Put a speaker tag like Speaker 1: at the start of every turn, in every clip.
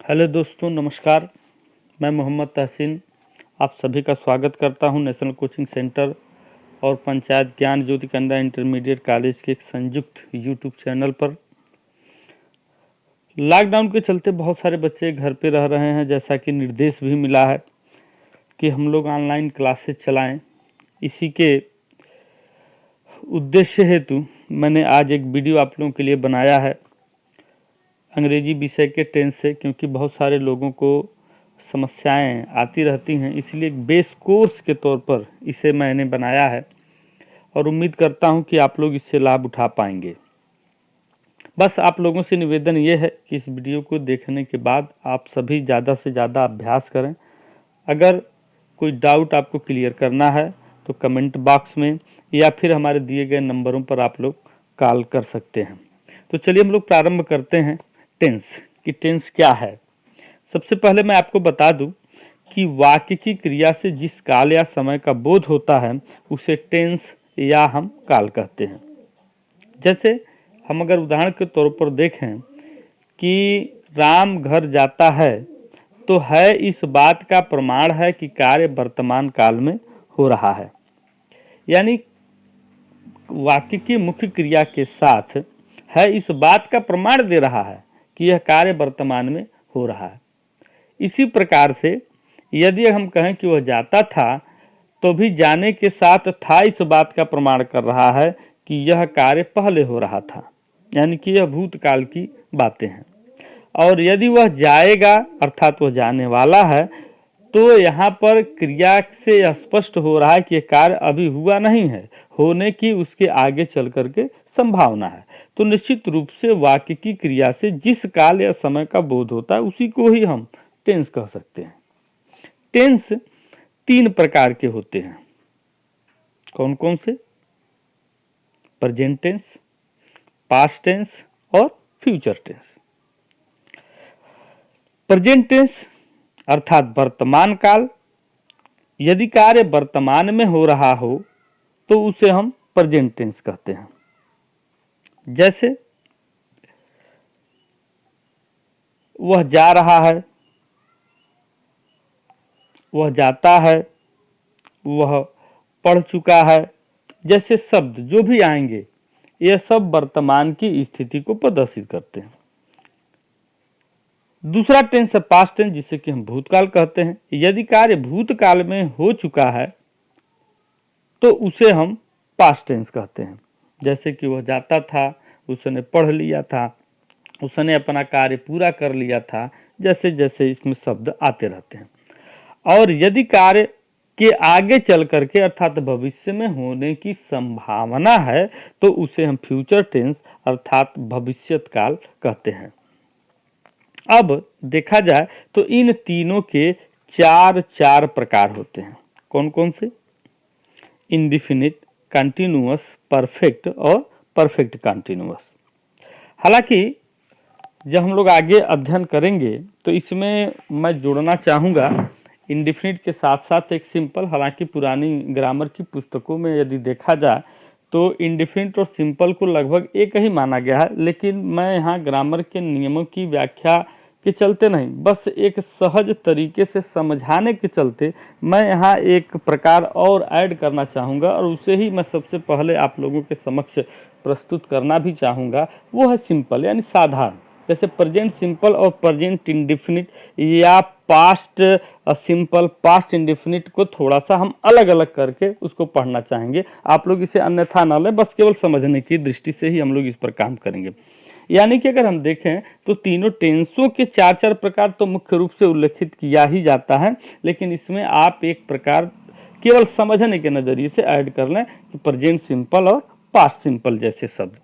Speaker 1: Hello दोस्तों, नमस्कार। मैं मोहम्मद तहसीन आप सभी का स्वागत करता हूं नेशनल कोचिंग सेंटर और पंचायत ज्ञान ज्योति कन्या इंटरमीडिएट कॉलेज के एक संयुक्त यूट्यूब चैनल पर। लॉकडाउन के चलते बहुत सारे बच्चे घर पे रह रहे हैं, जैसा कि निर्देश भी मिला है कि हम लोग ऑनलाइन क्लासेस चलाएं। इसी के उद्देश्य हेतु मैंने आज एक वीडियो आप लोगों के लिए बनाया है अंग्रेजी विषय के टेंस से, क्योंकि बहुत सारे लोगों को समस्याएं आती रहती हैं, इसलिए एक बेस कोर्स के तौर पर इसे मैंने बनाया है और उम्मीद करता हूं कि आप लोग इससे लाभ उठा पाएंगे। बस आप लोगों से निवेदन ये है कि इस वीडियो को देखने के बाद आप सभी ज़्यादा से ज़्यादा अभ्यास करें। अगर कोई डाउट आपको क्लियर करना है तो कमेंट बॉक्स में या फिर हमारे दिए गए नंबरों पर आप लोग कॉल कर सकते हैं। तो चलिए हम लोग प्रारंभ करते हैं टेंस कि टेंस क्या है। सबसे पहले मैं आपको बता दूं कि वाक्य की क्रिया से जिस काल या समय का बोध होता है उसे टेंस या हम काल कहते हैं। जैसे हम अगर उदाहरण के तौर पर देखें कि राम घर जाता है, तो है इस बात का प्रमाण है कि कार्य वर्तमान काल में हो रहा है। यानी वाक्य की मुख्य क्रिया के साथ है इस बात का प्रमाण दे रहा है कि यह कार्य वर्तमान में हो रहा है। इसी प्रकार से यदि हम कहें कि वह जाता था, तो भी जाने के साथ था इस बात का प्रमाण कर रहा है कि यह कार्य पहले हो रहा था, यानी कि यह भूतकाल की बातें हैं। और यदि वह जाएगा अर्थात वह जाने वाला है, तो यहाँ पर क्रिया से स्पष्ट हो रहा है कि यह कार्य अभी हुआ नहीं है, होने की उसके आगे चल करके संभावना है। तो निश्चित रूप से वाक्य की क्रिया से जिस काल या समय का बोध होता है उसी को ही हम टेंस कह सकते हैं। टेंस 3 प्रकार के होते हैं। कौन कौन से? प्रेजेंट टेंस, पास्ट टेंस और फ्यूचर टेंस। प्रेजेंट टेंस अर्थात वर्तमान काल। यदि कार्य वर्तमान में हो रहा हो तो उसे हम प्रेजेंट टेंस कहते हैं। जैसे वह जा रहा है, वह जाता है, वह पढ़ चुका है, जैसे शब्द जो भी आएंगे यह सब वर्तमान की स्थिति को प्रदर्शित करते हैं। दूसरा टेंस है पास्ट टेंस, जिसे कि हम भूतकाल कहते हैं। यदि कार्य भूतकाल में हो चुका है तो उसे हम पास्ट टेंस कहते हैं। जैसे कि वह जाता था, उसने पढ़ लिया था, उसने अपना कार्य पूरा कर लिया था, जैसे जैसे इसमें शब्द आते रहते हैं। और यदि कार्य के आगे चल करके अर्थात भविष्य में होने की संभावना है तो उसे हम फ्यूचर टेंस अर्थात भविष्यत काल कहते हैं। अब देखा जाए तो इन तीनों के चार प्रकार होते हैं। कौन कौन से? इंडिफिनिट, कंटिन्यूअस, परफेक्ट और परफेक्ट कंटिन्यूअस। हालांकि जब हम लोग आगे अध्ययन करेंगे तो इसमें मैं जोड़ना चाहूँगा इंडिफिनिट के साथ साथ एक सिंपल। हालांकि पुरानी ग्रामर की पुस्तकों में यदि देखा जाए तो इंडिफिनिट और सिंपल को लगभग एक ही माना गया है, लेकिन मैं यहाँ ग्रामर के नियमों की व्याख्या के चलते नहीं, बस एक सहज तरीके से समझाने के चलते मैं यहाँ एक प्रकार और ऐड करना चाहूँगा और उसे ही मैं सबसे पहले आप लोगों के समक्ष प्रस्तुत करना भी चाहूँगा। वो है सिंपल, यानी साधारण। जैसे प्रेजेंट सिंपल और प्रेजेंट इंडिफिनिट या पास्ट सिंपल, पास्ट इंडिफिनिट को थोड़ा सा हम अलग अलग करके उसको पढ़ना चाहेंगे। आप लोग इसे अन्यथा न लें, बस केवल समझने की दृष्टि से ही हम लोग इस पर काम करेंगे। यानी कि अगर हम देखें तो तीनों टेंसों के चार प्रकार तो मुख्य रूप से उल्लेखित किया ही जाता है, लेकिन इसमें आप एक प्रकार केवल समझने के नज़रिए से ऐड कर लें कि प्रेजेंट सिंपल और पास्ट सिंपल जैसे शब्द।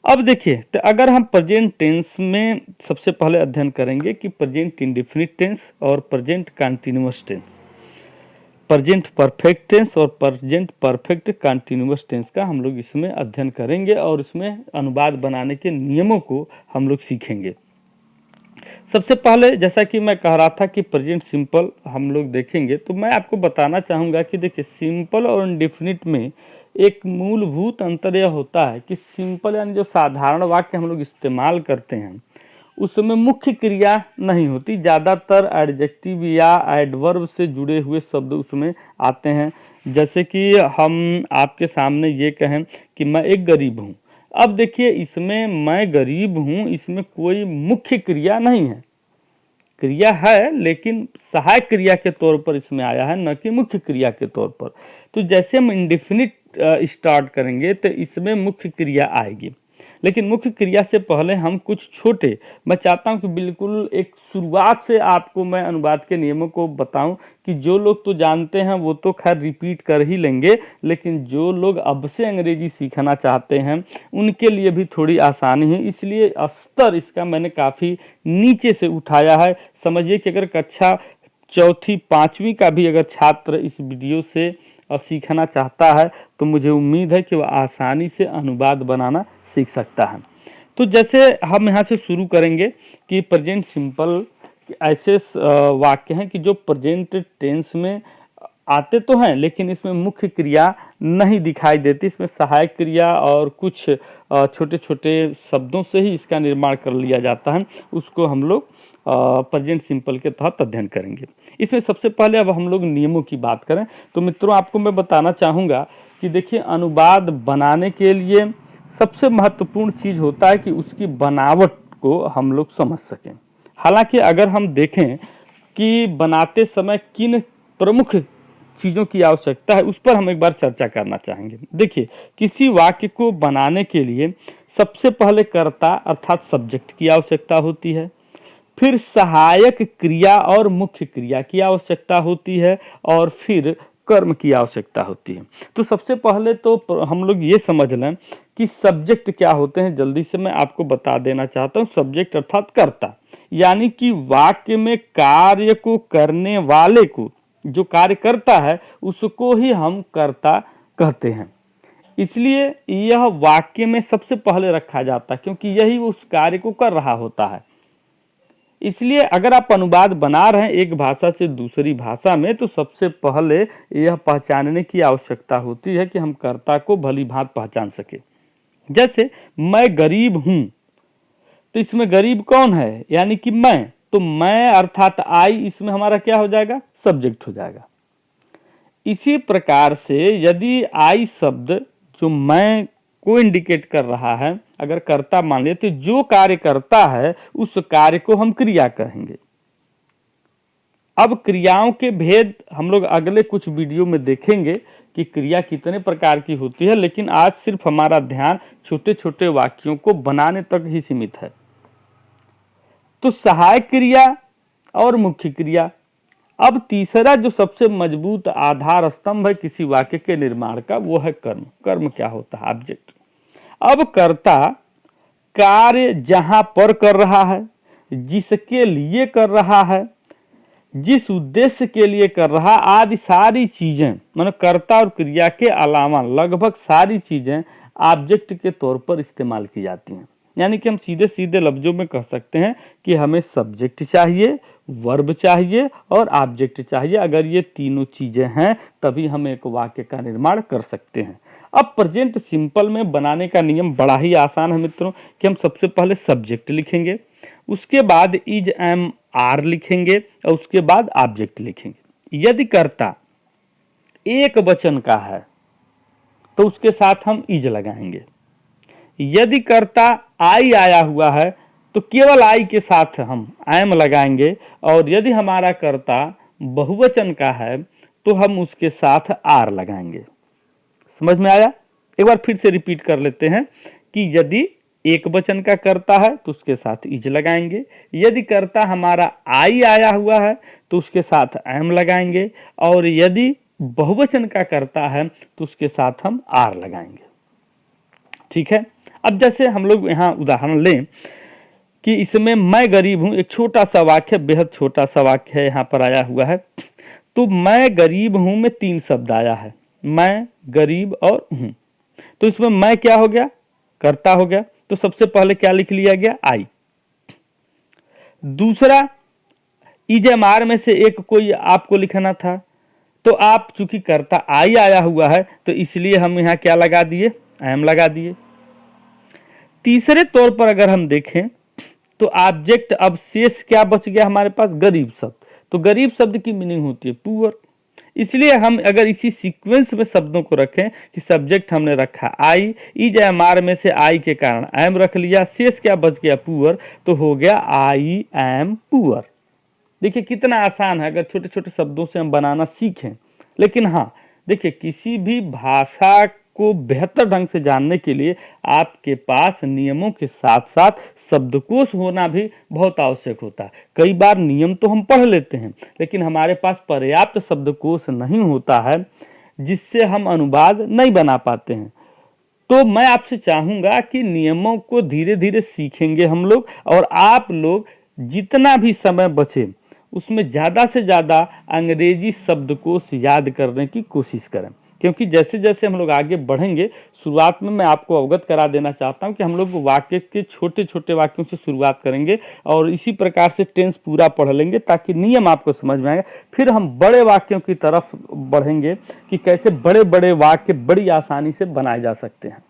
Speaker 1: अब देखिए, तो अगर हम प्रेजेंट टेंस में सबसे पहले अध्ययन करेंगे कि प्रेजेंट इंडिफिनिट टेंस और present continuous tense, present perfect tense और प्रेजेंट परफेक्ट कंटिन्यूअस टेंस का हम लोग इसमें अध्ययन करेंगे और इसमें अनुवाद बनाने के नियमों को हम लोग सीखेंगे। सबसे पहले जैसा कि मैं कह रहा था कि प्रेजेंट सिंपल हम लोग देखेंगे, तो मैं आपको बताना चाहूँगा कि देखिए सिंपल और इंडिफिनिट में एक मूलभूत अंतर यह होता है कि सिंपल यानी जो साधारण वाक्य हम लोग इस्तेमाल करते हैं उसमें मुख्य क्रिया नहीं होती, ज़्यादातर एडजेक्टिव या एडवर्ब से जुड़े हुए शब्द उसमें आते हैं। जैसे कि हम आपके सामने ये कहें कि मैं एक गरीब हूँ। अब देखिए इसमें मैं गरीब हूँ, इसमें कोई मुख्य क्रिया नहीं है, क्रिया है लेकिन सहायक क्रिया के तौर पर इसमें आया है, न कि मुख्य क्रिया के तौर पर। तो जैसे हम इंडेफिनिट स्टार्ट करेंगे तो इसमें मुख्य क्रिया आएगी, लेकिन मुख्य क्रिया से पहले हम कुछ छोटे, मैं चाहता हूं कि बिल्कुल एक शुरुआत से आपको मैं अनुवाद के नियमों को बताऊं कि जो लोग तो जानते हैं वो तो खैर रिपीट कर ही लेंगे, लेकिन जो लोग अब से अंग्रेजी सीखना चाहते हैं उनके लिए भी थोड़ी आसानी है, इसलिए स्तर इसका मैंने काफ़ी नीचे से उठाया है। समझिए कि अगर कक्षा चौथी पाँचवीं का भी अगर छात्र इस वीडियो से सीखना चाहता है तो मुझे उम्मीद है कि वह आसानी से अनुवाद बनाना सीख सकता है। तो जैसे हम यहाँ से शुरू करेंगे कि प्रेजेंट सिंपल ऐसे वाक्य हैं कि जो प्रेजेंट टेंस में आते तो हैं लेकिन इसमें मुख्य क्रिया नहीं दिखाई देती, इसमें सहायक क्रिया और कुछ छोटे छोटे शब्दों से ही इसका निर्माण कर लिया जाता है, उसको हम लोग प्रेजेंट सिंपल के तहत अध्ययन करेंगे। इसमें सबसे पहले अब हम लोग नियमों की बात करें तो मित्रों आपको मैं बताना चाहूँगा कि देखिए अनुवाद बनाने के लिए सबसे महत्वपूर्ण चीज़ होता है कि उसकी बनावट को हम लोग समझ सकें। हालांकि अगर हम देखें कि बनाते समय किन प्रमुख चीज़ों की आवश्यकता है उस पर हम एक बार चर्चा करना चाहेंगे। देखिए किसी वाक्य को बनाने के लिए सबसे पहले कर्ता अर्थात सब्जेक्ट की आवश्यकता होती है, फिर सहायक क्रिया और मुख्य क्रिया की आवश्यकता होती है और फिर कर्म की आवश्यकता होती है। तो सबसे पहले तो हम लोग ये समझ लें कि सब्जेक्ट क्या होते हैं, जल्दी से मैं आपको बता देना चाहता हूँ। सब्जेक्ट अर्थात कर्ता, यानी कि वाक्य में कार्य को करने वाले को, जो कार्य करता है उसको ही हम कर्ता कहते हैं। इसलिए यह वाक्य में सबसे पहले रखा जाता है क्योंकि यही उस कार्य को कर रहा होता है। इसलिए अगर आप अनुवाद बना रहे हैं एक भाषा से दूसरी भाषा में तो सबसे पहले यह पहचानने की आवश्यकता होती है कि हम कर्ता को भली भांति पहचान सके। जैसे मैं गरीब हूं, तो इसमें गरीब कौन है, यानी कि मैं, तो मैं अर्थात आई इसमें हमारा क्या हो जाएगा, सब्जेक्ट हो जाएगा। इसी प्रकार से यदि आई शब्द जो मैं को इंडिकेट कर रहा है अगर कर्ता मान ले तो जो कार्य करता है उस कार्य को हम क्रिया कहेंगे। अब क्रियाओं के भेद हम लोग अगले कुछ वीडियो में देखेंगे कि क्रिया कितने प्रकार की होती है, लेकिन आज सिर्फ हमारा ध्यान छोटे छोटे वाक्यों को बनाने तक ही सीमित है। तो सहायक क्रिया और मुख्य क्रिया। अब तीसरा जो सबसे मजबूत आधार स्तंभ है किसी वाक्य के निर्माण का वो है कर्म। कर्म क्या होता है, ऑब्जेक्ट। अब कर्ता कार्य जहां पर कर रहा है, जिसके लिए कर रहा है, जिस उद्देश्य के लिए कर रहा, आदि सारी चीजें, मतलब कर्ता और क्रिया के अलावा लगभग सारी चीजें ऑब्जेक्ट के तौर पर इस्तेमाल की जाती हैं। यानी कि हम सीधे सीधे लफ्जों में कह सकते हैं कि हमें सब्जेक्ट चाहिए, वर्ब चाहिए और ऑब्जेक्ट चाहिए। अगर ये तीनों चीजें हैं तभी हम एक वाक्य का निर्माण कर सकते हैं। अब प्रेजेंट सिंपल में बनाने का नियम बड़ा ही आसान है मित्रों कि हम सबसे पहले सब्जेक्ट लिखेंगे, उसके बाद इज एम आर लिखेंगे और उसके बाद ऑब्जेक्ट लिखेंगे। यदि कर्ता एक वचन का है तो उसके साथ हम इज लगाएंगे। यदि कर्ता आई आया हुआ है तो केवल आई के साथ हम एम लगाएंगे, और यदि हमारा कर्ता बहुवचन का है तो हम उसके साथ आर लगाएंगे। समझ में आया? एक बार फिर से रिपीट कर लेते हैं कि यदि एक वचन का कर्ता है तो उसके साथ इज लगाएंगे, यदि कर्ता हमारा आई आया हुआ है तो उसके साथ एम लगाएंगे, और यदि बहुवचन का कर्ता है तो उसके साथ हम आर लगाएंगे। ठीक है। अब जैसे हम लोग यहाँ उदाहरण लें कि इसमें मैं गरीब हूं, एक छोटा सा वाक्य, बेहद छोटा सा वाक्य है यहाँ पर आया हुआ है। तो मैं गरीब हूं में तीन शब्द आया है, मैं, गरीब और हूं। तो इसमें मैं क्या हो गया, कर्ता हो गया, तो सबसे पहले क्या लिख लिया गया, आई। दूसरा इज एम आर में से एक कोई आपको लिखना था, तो आप चूंकि कर्ता आई आया हुआ है तो इसलिए हम यहाँ क्या लगा दिए, एम लगा दिए। तीसरे तौर पर अगर हम देखें तो ऑब्जेक्ट, अब शेष क्या बच गया हमारे पास, गरीब शब्द। तो गरीब शब्द की मीनिंग होती है पुअर। इसलिए हम अगर इसी सीक्वेंस में शब्दों को रखें कि सब्जेक्ट हमने रखा आई, इज एम आर में से आई के कारण एम रख लिया, शेष क्या बच गया पुअर, तो हो गया आई एम पुअर। देखिए कितना आसान है अगर छोटे छोटे शब्दों से हम बनाना सीखें। लेकिन हाँ देखिए, किसी भी भाषा को बेहतर ढंग से जानने के लिए आपके पास नियमों के साथ साथ शब्दकोश होना भी बहुत आवश्यक होता है। कई बार नियम तो हम पढ़ लेते हैं, लेकिन हमारे पास पर्याप्त शब्दकोश नहीं होता है, जिससे हम अनुवाद नहीं बना पाते हैं। तो मैं आपसे चाहूँगा कि नियमों को धीरे धीरे सीखेंगे हम लोग, और आप लोग जितना भी समय बचे उसमें ज़्यादा से ज़्यादा अंग्रेजी शब्दकोश याद करने की कोशिश करें। क्योंकि जैसे जैसे हम लोग आगे बढ़ेंगे, शुरुआत में मैं आपको अवगत करा देना चाहता हूं कि हम लोग वाक्य के छोटे छोटे वाक्यों से शुरुआत करेंगे और इसी प्रकार से टेंस पूरा पढ़ लेंगे ताकि नियम आपको समझ में आएगा। फिर हम बड़े वाक्यों की तरफ बढ़ेंगे कि कैसे बड़े बड़े वाक्य बड़ी आसानी से बनाए जा सकते हैं।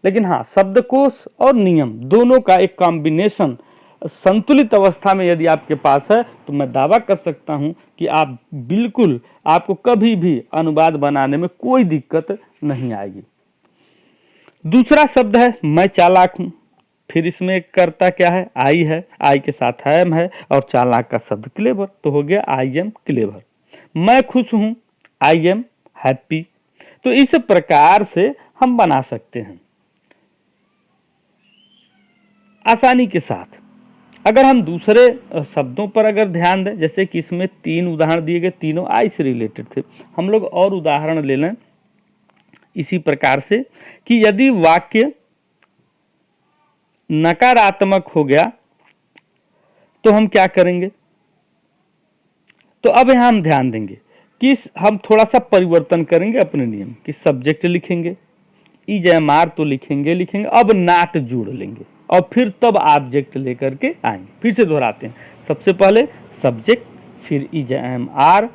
Speaker 1: लेकिन हाँ, शब्दकोश और नियम दोनों का एक कॉम्बिनेशन संतुलित अवस्था में यदि आपके पास है तो मैं दावा कर सकता हूं कि आप बिल्कुल, आपको कभी भी अनुवाद बनाने में कोई दिक्कत नहीं आएगी। दूसरा शब्द है मैं चालाक हूं। फिर इसमें करता क्या है, आई है, आई के साथ एम है और चालाक का शब्द क्लेवर, तो हो गया आई एम क्लेवर। मैं खुश हूं, आई एम हैप्पी। तो इस प्रकार से हम बना सकते हैं आसानी के साथ। अगर हम दूसरे शब्दों पर अगर ध्यान दें, जैसे कि इसमें 3 उदाहरण दिए गए, तीनों आई से रिलेटेड थे। हम लोग और उदाहरण ले लें इसी प्रकार से कि यदि वाक्य नकारात्मक हो गया तो हम क्या करेंगे। तो अब यहां हम ध्यान देंगे कि हम थोड़ा सा परिवर्तन करेंगे अपने नियम कि सब्जेक्ट लिखेंगे, इज एम आर तो लिखेंगे, अब नाट जोड़ लेंगे और फिर तब ऑब्जेक्ट लेकर के आएंगे। फिर से दोहराते हैं, सबसे पहले सब्जेक्ट, फिर इज एम आर,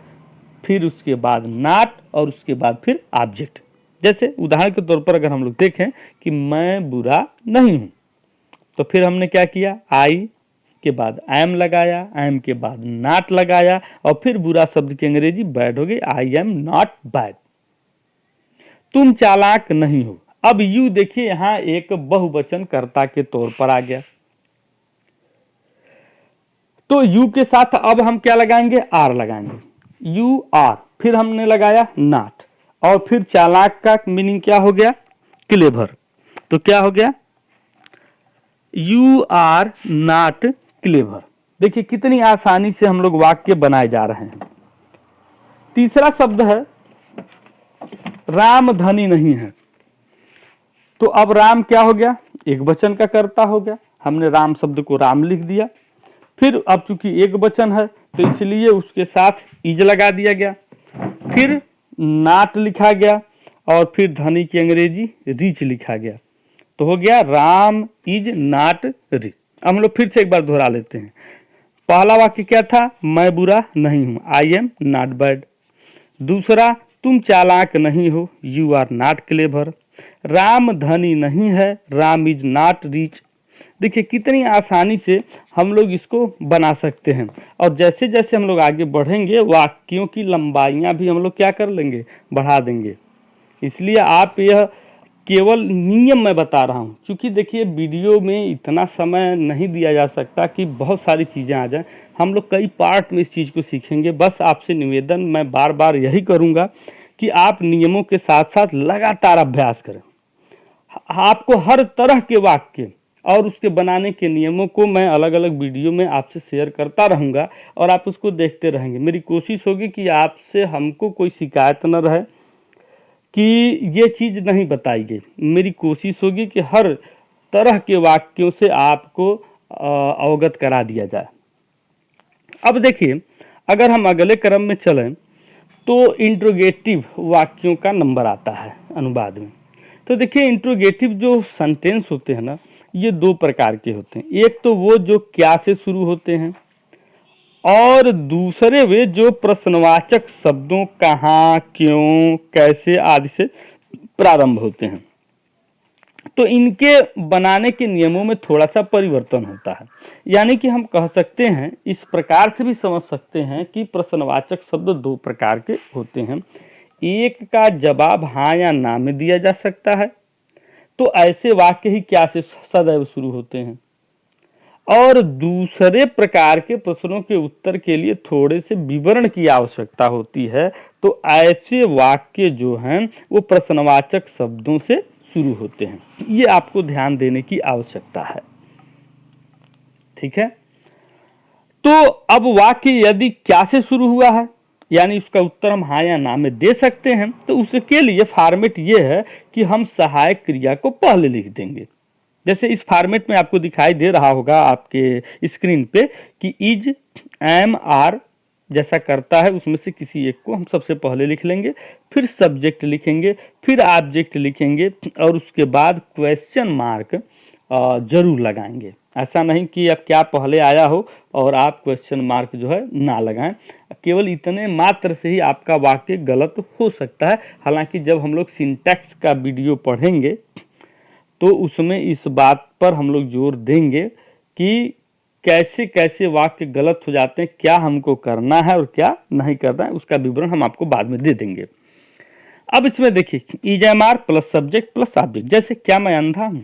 Speaker 1: फिर उसके बाद नाट और उसके बाद फिर ऑब्जेक्ट। जैसे उदाहरण के तौर पर अगर हम लोग देखें कि मैं बुरा नहीं हूं, तो फिर हमने क्या किया, आई के बाद एम लगाया, एम के बाद नॉट लगाया और फिर बुरा शब्द की अंग्रेजी बैड हो गई, आई एम नॉट बैड। तुम चालाक नहीं हो, अब यू देखिए यहां एक बहुवचन कर्ता के तौर पर आ गया, तो यू के साथ अब हम क्या लगाएंगे, आर लगाएंगे, यू आर, फिर हमने लगाया नॉट और फिर चालाक का मीनिंग क्या हो गया, क्लेवर। तो क्या हो गया, यू आर नॉट क्लेवर। देखिए कितनी आसानी से हम लोग वाक्य बनाए जा रहे हैं। तीसरा शब्द है राम धनी नहीं है। तो अब राम क्या हो गया, एक वचन का कर्ता हो गया, हमने राम शब्द को राम लिख दिया। फिर अब चूंकि एक वचन है तो इसलिए उसके साथ इज लगा दिया गया, फिर नॉट लिखा गया और फिर धनी की अंग्रेजी रिच लिखा गया, तो हो गया राम इज नॉट रिच। अब हम लोग फिर से एक बार दोहरा लेते हैं। पहला वाक्य क्या था, मैं बुरा नहीं हूं, आई एम नॉट बैड। दूसरा, तुम चालाक नहीं हो, you are not clever. Ram धनी नहीं है, राम इज नॉट रिच। देखिए कितनी आसानी से हम लोग इसको बना सकते हैं, और जैसे जैसे हम लोग आगे बढ़ेंगे वाक्यों की लंबाइयां भी हम लोग क्या कर लेंगे, बढ़ा देंगे। इसलिए आप यह केवल नियम मैं बता रहा हूं, क्योंकि देखिए वीडियो में इतना समय नहीं दिया जा सकता कि बहुत सारी चीज़ें आ जाएं। हम लोग कई पार्ट में इस चीज़ को सीखेंगे। बस आपसे निवेदन मैं बार बार यही करूंगा कि आप नियमों के साथ साथ लगातार अभ्यास करें। आपको हर तरह के वाक्य और उसके बनाने के नियमों को मैं अलग अलग वीडियो में आपसे शेयर करता रहूँगा और आप उसको देखते रहेंगे। मेरी कोशिश होगी कि आपसे हमको कोई शिकायत न रहे कि ये चीज़ नहीं बताई गई। मेरी कोशिश होगी कि हर तरह के वाक्यों से आपको अवगत करा दिया जाए। अब देखिए अगर हम अगले क्रम में चलें तो इंट्रोगेटिव वाक्यों का नंबर आता है अनुवाद में। तो देखिए इंट्रोगेटिव जो सेंटेंस होते हैं ना, ये 2 प्रकार के होते हैं। एक तो वो जो क्या से शुरू होते हैं और दूसरे वे जो प्रश्नवाचक शब्दों कहाँ, क्यों, कैसे आदि से प्रारंभ होते हैं। तो इनके बनाने के नियमों में थोड़ा सा परिवर्तन होता है। यानी कि हम कह सकते हैं, इस प्रकार से भी समझ सकते हैं कि प्रश्नवाचक शब्द दो प्रकार के होते हैं। एक का जवाब हाँ या ना में दिया जा सकता है, तो ऐसे वाक्य ही क्या से सदैव शुरू होते हैं, और दूसरे प्रकार के प्रश्नों के उत्तर के लिए थोड़े से विवरण की आवश्यकता होती है, तो ऐसे वाक्य जो हैं वो प्रश्नवाचक शब्दों से शुरू होते हैं। ये आपको ध्यान देने की आवश्यकता है। ठीक है, तो अब वाक्य यदि क्या से शुरू हुआ है, यानी उसका उत्तर हम हाँ या ना में दे सकते हैं, तो उसके लिए फॉर्मेट ये है कि हम सहायक क्रिया को पहले लिख देंगे। जैसे इस फॉर्मेट में आपको दिखाई दे रहा होगा आपके स्क्रीन पे कि इज, एम, आर जैसा करता है उसमें से किसी एक को हम सबसे पहले लिख लेंगे, फिर सब्जेक्ट लिखेंगे, फिर ऑब्जेक्ट लिखेंगे, और उसके बाद क्वेश्चन मार्क जरूर लगाएंगे। ऐसा नहीं कि अब क्या पहले आया हो और आप क्वेश्चन मार्क जो है ना लगाएं। केवल इतने मात्र से ही आपका वाक्य गलत हो सकता है। हालांकि जब हम लोग सिंटैक्स का वीडियो पढ़ेंगे तो उसमें इस बात पर हम लोग जोर देंगे कि कैसे कैसे वाक्य गलत हो जाते हैं, क्या हमको करना है और क्या नहीं करना है, उसका विवरण हम आपको बाद में दे देंगे। अब इसमें देखिए, is, am, are plus subject plus object. जैसे क्या मैं अंधा हूं,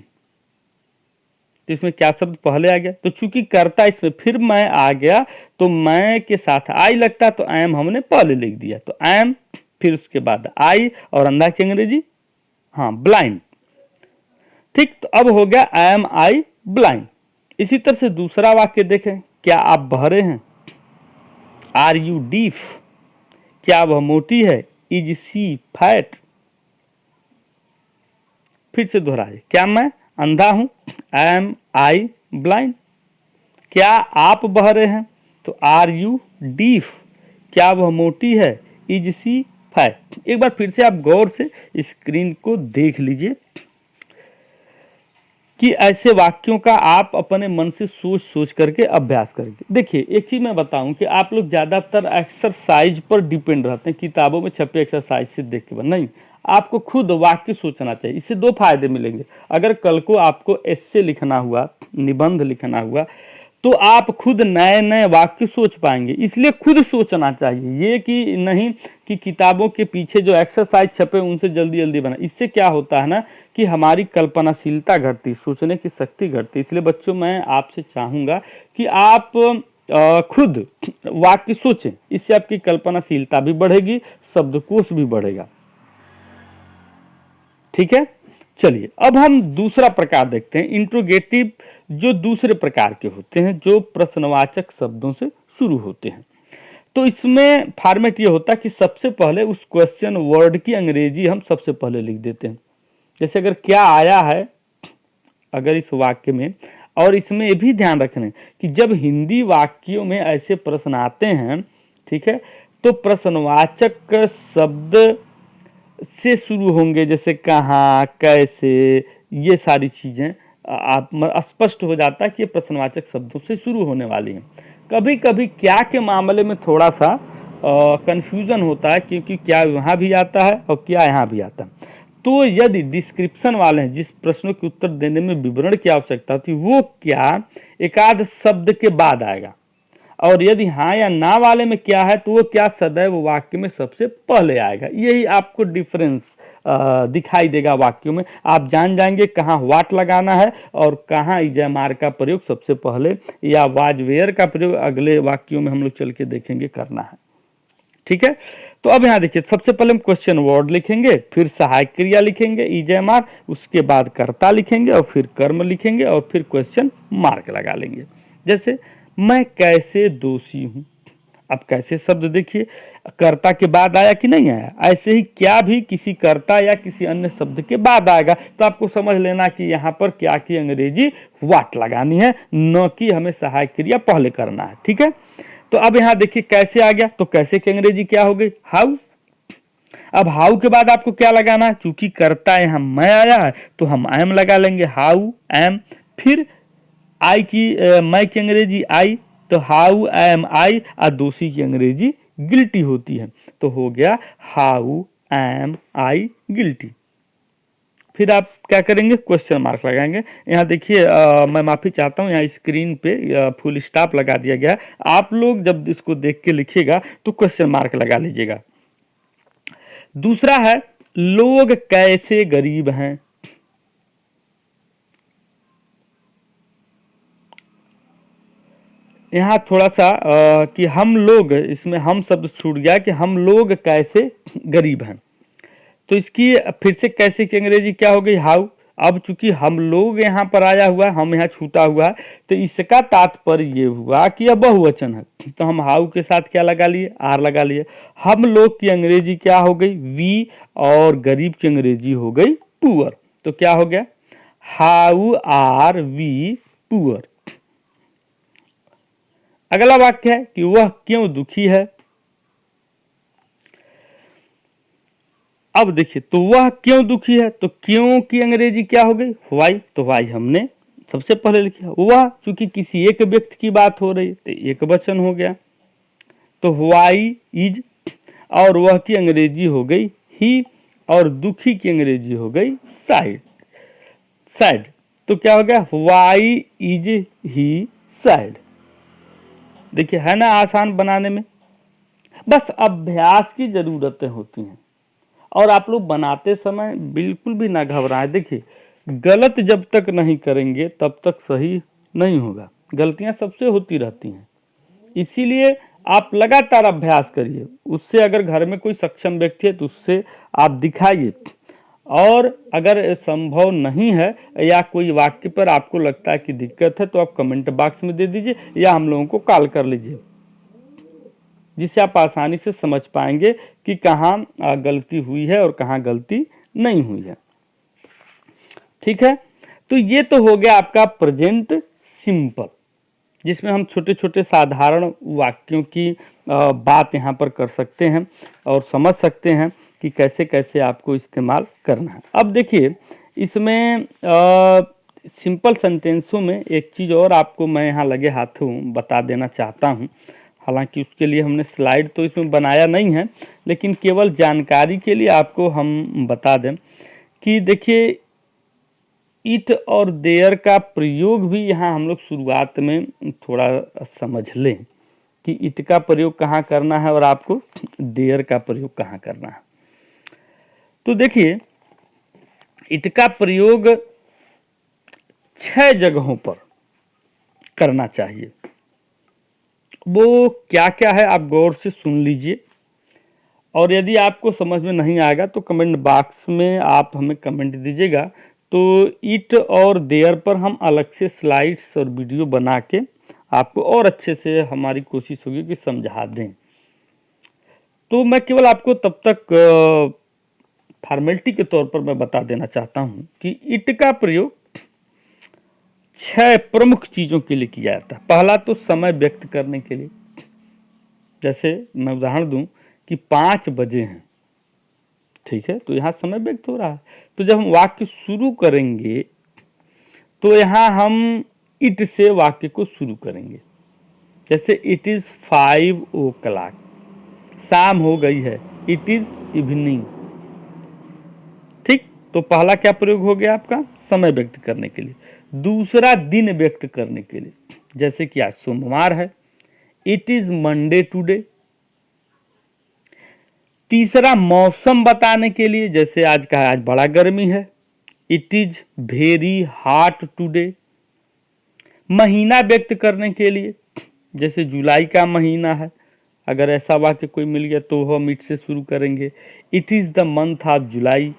Speaker 1: तो इसमें क्या शब्द पहले आ गया, तो चूंकि करता इसमें फिर मैं आ गया, तो मैं के साथ आई लगता, तो एम हमने पहले लिख दिया, तो एम, फिर उसके बाद आई, और अंधा की अंग्रेजी हाँ ब्लाइंड। ठीक, तो अब हो गया एम आई ब्लाइंड। इसी तरह से दूसरा वाक्य देखें, क्या आप बहरे हैं, आर यू डीफ, क्या वह मोटी है, इज सी फैट। फिर से दोहराए, क्या मैं अंधा हूं, एम आई ब्लाइंड, क्या आप बहरे हैं, तो आर यू डीफ, क्या वह मोटी है, इज सी फैट। एक बार फिर से आप गौर से स्क्रीन को देख लीजिए कि ऐसे वाक्यों का आप अपने मन से सोच सोच करके अभ्यास करेंगे। देखिए, एक चीज मैं बताऊं कि आप लोग ज्यादातर एक्सरसाइज पर डिपेंड रहते हैं, किताबों में छपे एक्सरसाइज से देख के नहीं, आपको खुद वाक्य सोचना चाहिए। इससे दो फायदे मिलेंगे। अगर कल को आपको एस्से लिखना हुआ, निबंध लिखना हुआ, तो आप खुद नए नए वाक्य सोच पाएंगे। इसलिए खुद सोचना चाहिए, ये कि नहीं कि किताबों के पीछे जो एक्सरसाइज छपे उनसे जल्दी जल्दी बना। इससे क्या होता है ना कि हमारी कल्पनाशीलता घटती, सोचने की शक्ति घटती। इसलिए बच्चों, मैं आपसे चाहूँगा कि आप खुद वाक्य सोचें। इससे आपकी कल्पनाशीलता भी बढ़ेगी, शब्दकोश भी बढ़ेगा। ठीक है, चलिए अब हम दूसरा प्रकार देखते हैं, इंट्रोगेटिव, जो दूसरे प्रकार के होते हैं, जो प्रश्नवाचक शब्दों से शुरू होते हैं। तो इसमें फॉर्मेट ये होता है कि सबसे पहले उस क्वेश्चन वर्ड की अंग्रेजी हम सबसे पहले लिख देते हैं। जैसे अगर क्या आया है अगर इस वाक्य में, और इसमें ये भी ध्यान रखना कि जब हिंदी वाक्यों में ऐसे प्रश्न आते हैं, ठीक है, तो प्रश्नवाचक शब्द से शुरू होंगे, जैसे कहाँ, कैसे, ये सारी चीजें आप स्पष्ट हो जाता है कि ये प्रश्नवाचक शब्दों से शुरू होने वाली हैं। कभी कभी क्या के मामले में थोड़ा सा कंफ्यूजन होता है, क्योंकि क्या वहाँ भी आता है और क्या यहाँ भी आता है। तो यदि डिस्क्रिप्शन वाले हैं, जिस प्रश्नों के उत्तर देने में विवरण की आवश्यकता होती है, वो क्या एक आध शब्द के बाद आएगा, और यदि हाँ या ना वाले में क्या है, तो वो क्या सदैव वाक्य में सबसे पहले आएगा। यही आपको डिफरेंस दिखाई देगा वाक्यों में। आप जान जाएंगे कहाँ व्हाट लगाना है और कहाँ इजमार का प्रयोग सबसे पहले या वाज वेयर का प्रयोग अगले वाक्यों में हम लोग चल के देखेंगे करना है। ठीक है, तो अब यहाँ देखिए, सबसे पहले हम क्वेश्चन वर्ड लिखेंगे, फिर सहायक क्रिया लिखेंगे इजमार, उसके बाद कर्ता लिखेंगे और फिर कर्म लिखेंगे और फिर क्वेश्चन मार्क लगा लेंगे। जैसे मैं कैसे दोषी हूं, अब कैसे शब्द देखिए कर्ता के बाद आया कि नहीं आया। ऐसे ही क्या भी किसी कर्ता या किसी अन्य शब्द के बाद आएगा, तो आपको समझ लेना कि यहाँ पर क्या की अंग्रेजी व्हाट लगानी है, न कि हमें सहायक क्रिया पहले करना है। ठीक है, तो अब यहाँ देखिए कैसे आ गया, तो कैसे की अंग्रेजी क्या हो गई, हाउ। अब हाउ के बाद आपको क्या लगाना है, चूंकि कर्ता यहाँ मैं आया है तो हम एम लगा लेंगे, हाउ एम। फिर आई की मैं की अंग्रेजी आई, तो हाउ एम आई, और दोषी की अंग्रेजी गिल्टी होती है, तो हो गया हाउ एम आई गिल्टी। फिर आप क्या करेंगे, क्वेश्चन मार्क लगाएंगे। यहाँ देखिए मैं माफ़ी चाहता हूँ, यहाँ स्क्रीन पे फुल स्टॉप लगा दिया गया है। आप लोग जब इसको देख के लिखिएगा तो क्वेश्चन मार्क लगा लीजिएगा। दूसरा है लोग कैसे गरीब हैं। यहाँ थोड़ा सा कि हम लोग, इसमें हम शब्द छूट गया कि हम लोग कैसे गरीब हैं। तो इसकी फिर से कैसे की अंग्रेजी क्या हो गई, हाउ। अब चूंकि हम लोग यहाँ पर आया हुआ है, हम यहाँ छूटा हुआ है, तो इसका तात्पर्य ये हुआ कि यह बहुवचन है, तो हम हाउ के साथ क्या लगा लिए, आर लगा लिए। हम लोग की अंग्रेजी क्या हो गई, वी, और गरीब की अंग्रेजी हो गई पुअर। तो क्या हो गया, हाउ आर वी पुअर। अगला वाक्य है कि वह क्यों दुखी है। अब देखिए, तो वह क्यों दुखी है, तो क्यों की अंग्रेजी क्या हो गई, व्हाई। तो व्हाई हमने सबसे पहले लिखा। वह चूंकि किसी एक व्यक्ति की बात हो रही है तो एक वचन हो गया, तो व्हाई इज, और वह की अंग्रेजी हो गई ही, और दुखी की अंग्रेजी हो गई सैड। सैड, तो क्या हो गया, व्हाई इज ही सैड। देखिए है ना आसान बनाने में, बस अभ्यास की जरूरतें होती हैं। और आप लोग बनाते समय बिल्कुल भी ना घबराएं। देखिए गलत जब तक नहीं करेंगे तब तक सही नहीं होगा, गलतियां सबसे होती रहती हैं। इसीलिए आप लगातार अभ्यास करिए। उससे अगर घर में कोई सक्षम व्यक्ति है तो उससे आप दिखाइए, और अगर संभव नहीं है या कोई वाक्य पर आपको लगता है कि दिक्कत है तो आप कमेंट बॉक्स में दे दीजिए या हम लोगों को कॉल कर लीजिए, जिससे आप आसानी से समझ पाएंगे कि कहाँ गलती हुई है और कहाँ गलती नहीं हुई है। ठीक है, तो ये तो हो गया आपका प्रेजेंट सिंपल, जिसमें हम छोटे छोटे साधारण वाक्यों की बात यहाँ पर कर सकते हैं और समझ सकते हैं कि कैसे कैसे आपको इस्तेमाल करना है। अब देखिए इसमें सिंपल सेंटेंसों में एक चीज़ और आपको मैं यहाँ लगे हाथों बता देना चाहता हूँ। हालांकि उसके लिए हमने स्लाइड तो इसमें बनाया नहीं है, लेकिन केवल जानकारी के लिए आपको हम बता दें कि देखिए इट और देयर का प्रयोग भी यहाँ हम लोग शुरुआत में थोड़ा समझ लें कि इट का प्रयोग कहाँ करना है और आपको देयर का प्रयोग कहाँ करना है। तो देखिए इट का प्रयोग 6 जगहों पर करना चाहिए। वो क्या क्या है आप गौर से सुन लीजिए, और यदि आपको समझ में नहीं आएगा तो कमेंट बॉक्स में आप हमें कमेंट दीजिएगा। तो इट और देयर पर हम अलग से स्लाइड्स और वीडियो बना के आपको और अच्छे से हमारी कोशिश होगी कि समझा दें। तो मैं केवल आपको तब तक फॉर्मेलिटी के तौर पर मैं बता देना चाहता हूं कि इट का प्रयोग 6 प्रमुख चीज़ों के लिए किया जाता है। पहला तो समय व्यक्त करने के लिए, जैसे मैं उदाहरण दूं कि 5 बजे हैं, ठीक है, तो यहाँ समय व्यक्त हो रहा है। तो जब हम वाक्य शुरू करेंगे तो यहाँ हम इट से वाक्य को शुरू करेंगे। जैसे इट इज़ 5 o'clock, शाम हो गई है, इट इज़ इवनिंग। ठीक, तो पहला क्या प्रयोग हो गया आपका, समय व्यक्त करने के लिए। दूसरा दिन व्यक्त करने के लिए, जैसे कि आज सोमवार है, इट इज़ मंडे टुडे। तीसरा मौसम बताने के लिए, जैसे आज का आज बड़ा गर्मी है, it is very hot today. महीना व्यक्त करने के लिए, जैसे जुलाई का महीना है, अगर ऐसा वाक्य कोई मिल गया तो हम इट से शुरू करेंगे, it is the month of July.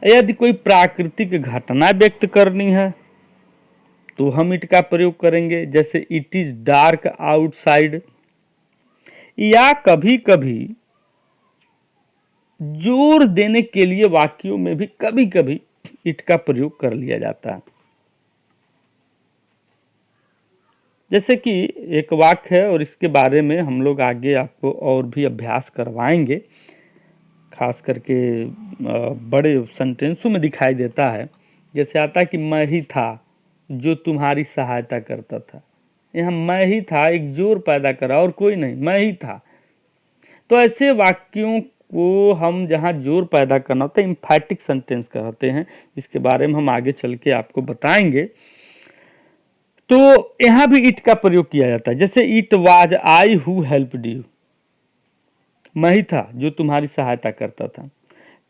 Speaker 1: यदि कोई प्राकृतिक घटना व्यक्त करनी है तो हम इट का प्रयोग करेंगे, जैसे इट इज डार्क आउटसाइड। या कभी कभी जोर देने के लिए वाक्यों में भी कभी कभी इट का प्रयोग कर लिया जाता है। जैसे कि एक वाक्य है और इसके बारे में हम लोग आगे आपको और भी अभ्यास करवाएंगे, खास करके बड़े सेंटेंसों में दिखाई देता है। जैसे आता है कि मैं ही था जो तुम्हारी सहायता करता था। यहाँ मैं ही था एक जोर पैदा करा और कोई नहीं, मैं ही था। तो ऐसे वाक्यों को हम जहाँ जोर पैदा करना होता है एम्फैटिक सेंटेंस कहते हैं। इसके बारे में हम आगे चल के आपको बताएंगे। तो यहाँ भी इट का प्रयोग किया जाता है। जैसे it was I who helped you, मैं ही था जो तुम्हारी सहायता करता था।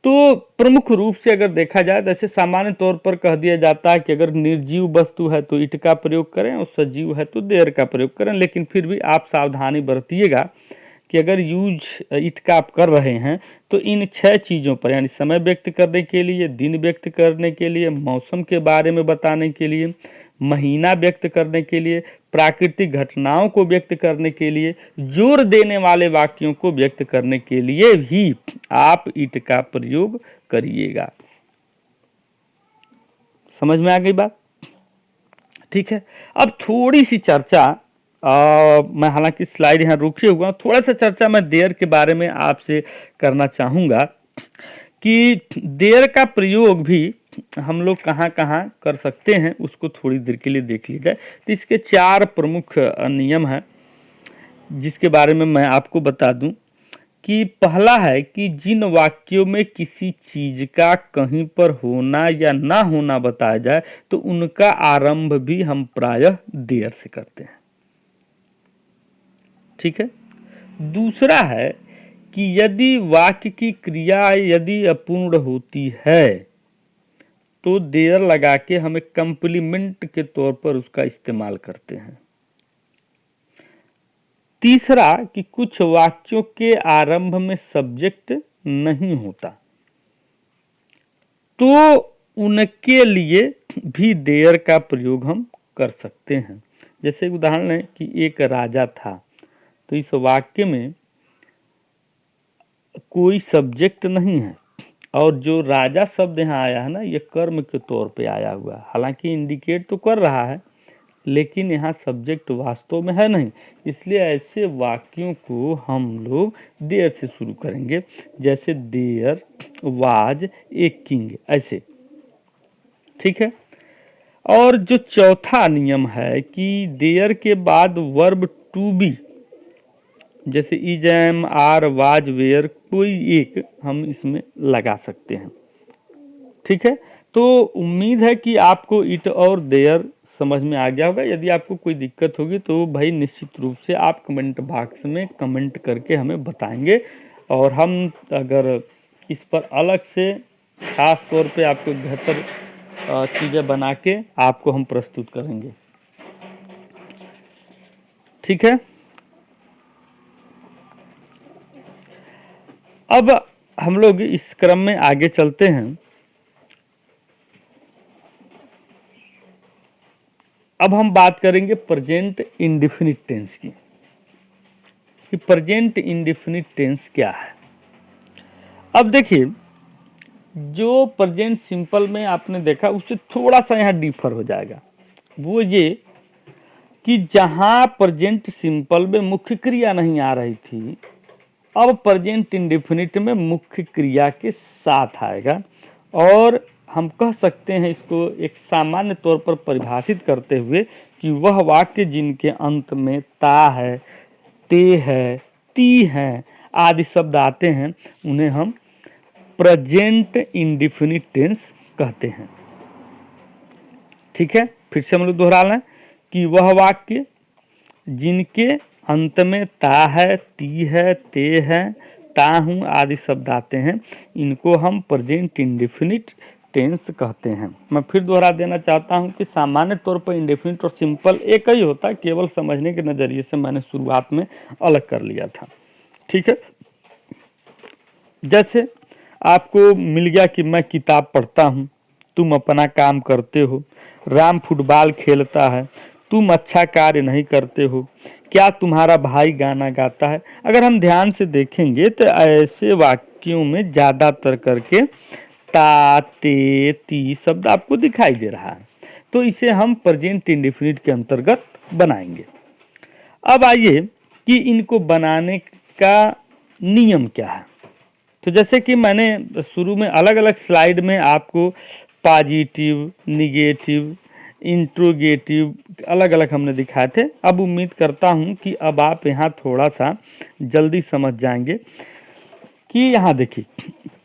Speaker 1: तो प्रमुख रूप से अगर देखा जाए तो ऐसे सामान्य तौर पर कह दिया जाता है कि अगर निर्जीव वस्तु है तो इट का प्रयोग करें और सजीव है तो देयर का प्रयोग करें। लेकिन फिर भी आप सावधानी बरतिएगा कि अगर यूज इट का आप कर रहे हैं तो इन 6 चीज़ों पर, यानी समय व्यक्त करने के लिए, दिन व्यक्त करने के लिए, मौसम के बारे में बताने के लिए, महीना व्यक्त करने के लिए, प्राकृतिक घटनाओं को व्यक्त करने के लिए, जोर देने वाले वाक्यों को व्यक्त करने के लिए भी आप इट का प्रयोग करिएगा। समझ में आ गई बात? ठीक है। अब थोड़ी सी चर्चा, मैं हालांकि स्लाइड यहाँ रुके हुआ हूँ, थोड़ा सा चर्चा मैं देयर के बारे में आपसे करना चाहूँगा कि देयर का प्रयोग भी हम लोग कहाँ कहाँ कर सकते हैं, उसको थोड़ी देर के लिए देख लीजिए। तो इसके 4 प्रमुख नियम हैं जिसके बारे में मैं आपको बता दूं कि पहला है कि जिन वाक्यों में किसी चीज का कहीं पर होना या ना होना बताया जाए तो उनका आरंभ भी हम प्रायः देयर से करते हैं। ठीक है। दूसरा है कि यदि वाक्य की क्रिया यदि अपूर्ण होती है तो देयर लगा के हम एक कंप्लीमेंट के तौर पर उसका इस्तेमाल करते हैं। तीसरा कि कुछ वाक्यों के आरंभ में सब्जेक्ट नहीं होता तो उनके लिए भी देयर का प्रयोग हम कर सकते हैं। जैसे एक उदाहरण है कि एक राजा था, तो इस वाक्य में कोई सब्जेक्ट नहीं है और जो राजा शब्द यहाँ आया है ना, ये कर्म के तौर पे आया हुआ है। हालांकि इंडिकेट तो कर रहा है लेकिन यहाँ सब्जेक्ट वास्तव में है नहीं, इसलिए ऐसे वाक्यों को हम लोग देयर से शुरू करेंगे। जैसे देयर वाज ए किंग, ऐसे। ठीक है। और जो चौथा नियम है कि देयर के बाद वर्ब टू बी, जैसे is, am, are, was, were, कोई एक हम इसमें लगा सकते हैं। ठीक है। तो उम्मीद है कि आपको इट और देयर समझ में आ गया होगा। यदि आपको कोई दिक्कत होगी तो भाई निश्चित रूप से आप कमेंट बॉक्स में कमेंट करके हमें बताएंगे और हम अगर इस पर अलग से खास तौर पे आपको बेहतर चीज़ें बना के आपको हम प्रस्तुत करेंगे। ठीक है। अब हम लोग इस क्रम में आगे चलते हैं। अब हम बात करेंगे प्रेजेंट इंडेफिनिट टेंस की, कि प्रेजेंट इंडेफिनिट टेंस क्या है। अब देखिए, जो प्रेजेंट सिंपल में आपने देखा उससे थोड़ा सा यहाँ डिफर हो जाएगा। वो ये कि जहाँ प्रेजेंट सिंपल में मुख्य क्रिया नहीं आ रही थी, अब प्रेजेंट इंडेफिनिट में मुख्य क्रिया के साथ आएगा। और हम कह सकते हैं इसको एक सामान्य तौर पर परिभाषित करते हुए कि वह वाक्य जिनके अंत में ता है, ते है, ती है आदि शब्द आते हैं उन्हें हम प्रेजेंट इंडेफिनिट टेंस कहते हैं। ठीक है। फिर से हम लोग दोहरा लें कि वह वाक्य जिनके अंत में ता है, ती है, ते है, ता हूँ आदि शब्द आते हैं, इनको हम प्रेजेंट इंडेफिनिट टेंस कहते हैं। मैं फिर दोहरा देना चाहता हूँ कि सामान्य तौर पर इंडेफिनिट और सिंपल एक ही होता है, केवल समझने के नज़रिए से मैंने शुरुआत में अलग कर लिया था। ठीक है। जैसे आपको मिल गया कि मैं किताब पढ़ता हूँ, तुम अपना काम करते हो, राम फुटबॉल खेलता है, तुम अच्छा कार्य नहीं करते हो, क्या तुम्हारा भाई गाना गाता है। अगर हम ध्यान से देखेंगे तो ऐसे वाक्यों में ज़्यादातर करके ता, ते, ती शब्द आपको दिखाई दे रहा है, तो इसे हम प्रेजेंट इंडेफिनिट के अंतर्गत बनाएंगे। अब आइए कि इनको बनाने का नियम क्या है। तो जैसे कि मैंने शुरू में अलग अलग स्लाइड में आपको पॉजिटिव, निगेटिव, इंट्रोगेटिव अलग अलग हमने दिखाए थे। अब उम्मीद करता हूं कि अब आप यहाँ थोड़ा सा जल्दी समझ जाएंगे। कि यहाँ देखिए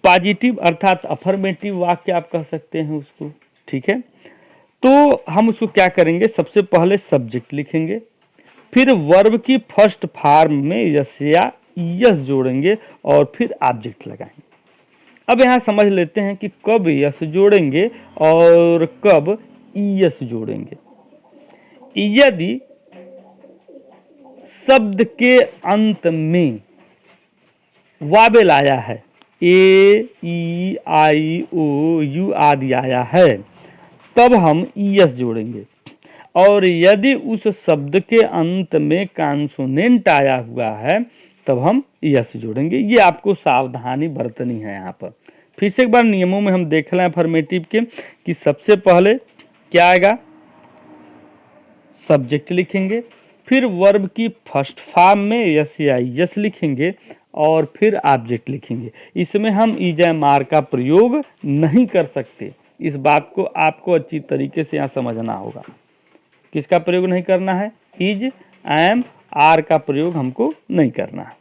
Speaker 1: पॉजिटिव अर्थात अफर्मेटिव वाक्य आप कह सकते हैं उसको, ठीक है। तो हम उसको क्या करेंगे, सबसे पहले सब्जेक्ट लिखेंगे, फिर वर्ब की फर्स्ट फॉर्म में यस या यस जोड़ेंगे और फिर ऑब्जेक्ट लगाएंगे। अब यहाँ समझ लेते हैं कि कब यस जोड़ेंगे और कब यस जोड़ेंगे। यदि शब्द के अंत में वावेल आया है, ए ई आई ओ यू आदि आया है, तब हम यस जोड़ेंगे। और यदि उस शब्द के अंत में कॉन्सोनेंट आया हुआ है तब हम यस जोड़ेंगे। ये आपको सावधानी बरतनी है यहाँ पर। फिर से एक बार नियमों में हम देख लें अफर्मेटिव के कि सबसे पहले क्या आएगा, सब्जेक्ट लिखेंगे, फिर वर्ब की फर्स्ट फॉर्म में यस या यस लिखेंगे और फिर ऑब्जेक्ट लिखेंगे। इसमें हम इज एम आर का प्रयोग नहीं कर सकते। इस बात को आपको अच्छी तरीके से यहाँ समझना होगा। किसका प्रयोग नहीं करना है, इज एम आर का प्रयोग हमको नहीं करना है।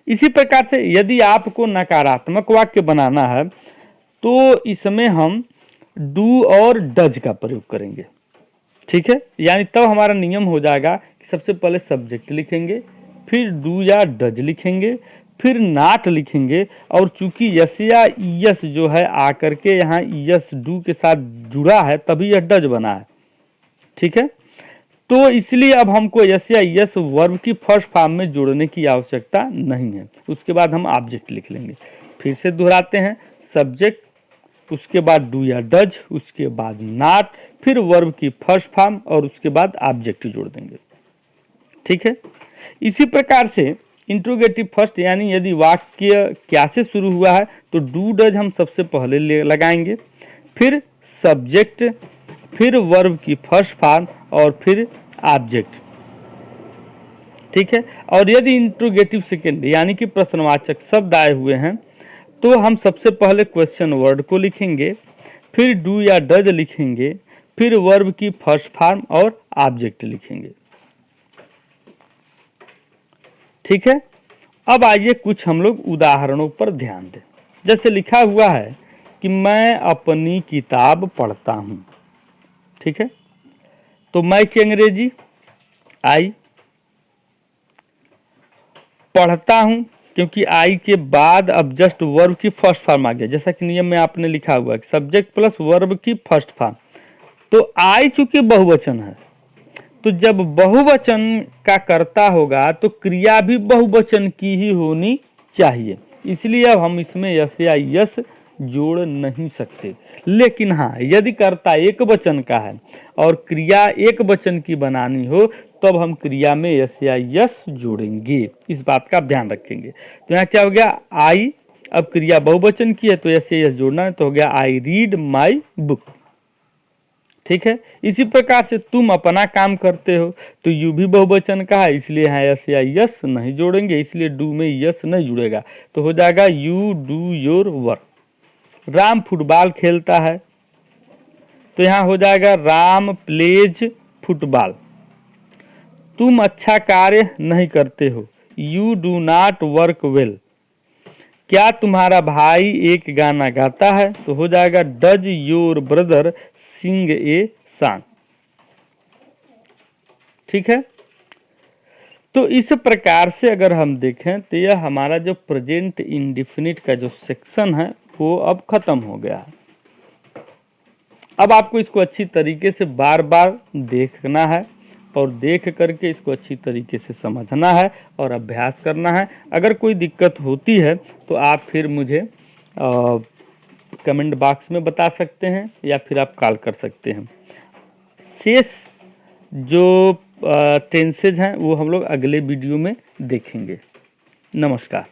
Speaker 1: इसी प्रकार से यदि आपको नकारात्मक वाक्य बनाना है तो इसमें हम डू और डज का प्रयोग करेंगे, ठीक है। यानी तब हमारा नियम हो जाएगा कि सबसे पहले सब्जेक्ट लिखेंगे, फिर डू या डज लिखेंगे, फिर नॉट लिखेंगे, और चूंकि यस या यस जो है आकर के यहाँ यस डू के साथ जुड़ा है तभी यह डज बना है, ठीक है। तो इसलिए अब हमको यस या यस वर्ब की फर्स्ट फॉर्म में जोड़ने की आवश्यकता नहीं है। उसके बाद हम ऑब्जेक्ट लिख लेंगे। फिर से दोहराते हैं, सब्जेक्ट, उसके बाद डू या डज, उसके बाद नॉट, फिर वर्ब की फर्स्ट फॉर्म और उसके बाद ऑब्जेक्ट जोड़ देंगे, ठीक है। इसी प्रकार से इंट्रोगेटिव फर्स्ट, यानी यदि वाक्य क्या से शुरू हुआ है तो डू डज हम सबसे पहले लगाएंगे, फिर सब्जेक्ट, फिर वर्ब की फर्स्ट फॉर्म और फिर ऑब्जेक्ट, ठीक है। और यदि इंट्रोगेटिव सेकेंड यानी कि प्रश्नवाचक शब्द आए हुए हैं तो हम सबसे पहले क्वेश्चन वर्ड को लिखेंगे, फिर डू या डज लिखेंगे, फिर वर्ब की फर्स्ट फॉर्म और ऑब्जेक्ट लिखेंगे, ठीक है। अब आइए कुछ हम लोग उदाहरणों पर ध्यान दें। जैसे लिखा हुआ है कि मैं अपनी किताब पढ़ता हूं, ठीक है। तो मैं की अंग्रेजी आई, पढ़ता हूं क्योंकि आई के बाद अब जस्ट वर्ब की फर्स्ट फॉर्म आ गया, जैसा कि नियम में आपने लिखा हुआ है सब्जेक्ट प्लस वर्ब की फर्स्ट फॉर्म। तो आई चूंकि बहुवचन है, तो जब बहुवचन का कर्ता होगा तो क्रिया भी बहुवचन की ही होनी चाहिए, इसलिए अब हम इसमें यस या यस जोड़ नहीं सकते। लेकिन हाँ, यदि कर्ता एक वचन का है और क्रिया एक वचन की बनानी हो तब हम क्रिया में यस या यस जोड़ेंगे। इस बात का ध्यान रखेंगे। तो यहाँ क्या हो गया, आई, अब क्रिया बहुवचन की है तो यस या यस जोड़ना है, तो हो गया आई रीड माई बुक, ठीक है। इसी प्रकार से तुम अपना काम करते हो तो यू भी बहुवचन का है, इसलिए यहाँ यस या यस नहीं जोड़ेंगे, इसलिए डू में यस नहीं जुड़ेगा, तो हो जाएगा you do your work. Ram football खेलता है तो यहाँ हो जाएगा राम प्लेज फुटबॉल। तुम अच्छा कार्य नहीं करते हो, you do not work well. क्या तुम्हारा भाई एक गाना गाता है, तो हो जाएगा does your brother sing a song, ठीक है। तो इस प्रकार से अगर हम देखें तो यह हमारा जो प्रेजेंट इंडेफिनिट का जो सेक्शन है वो अब खत्म हो गया है। अब आपको इसको अच्छी तरीके से बार बार देखना है और देख करके इसको अच्छी तरीके से समझना है और अभ्यास करना है। अगर कोई दिक्कत होती है तो आप फिर मुझे कमेंट बॉक्स में बता सकते हैं या फिर आप कॉल कर सकते हैं। शेष जो टेंसेज हैं वो हम लोग अगले वीडियो में देखेंगे। नमस्कार।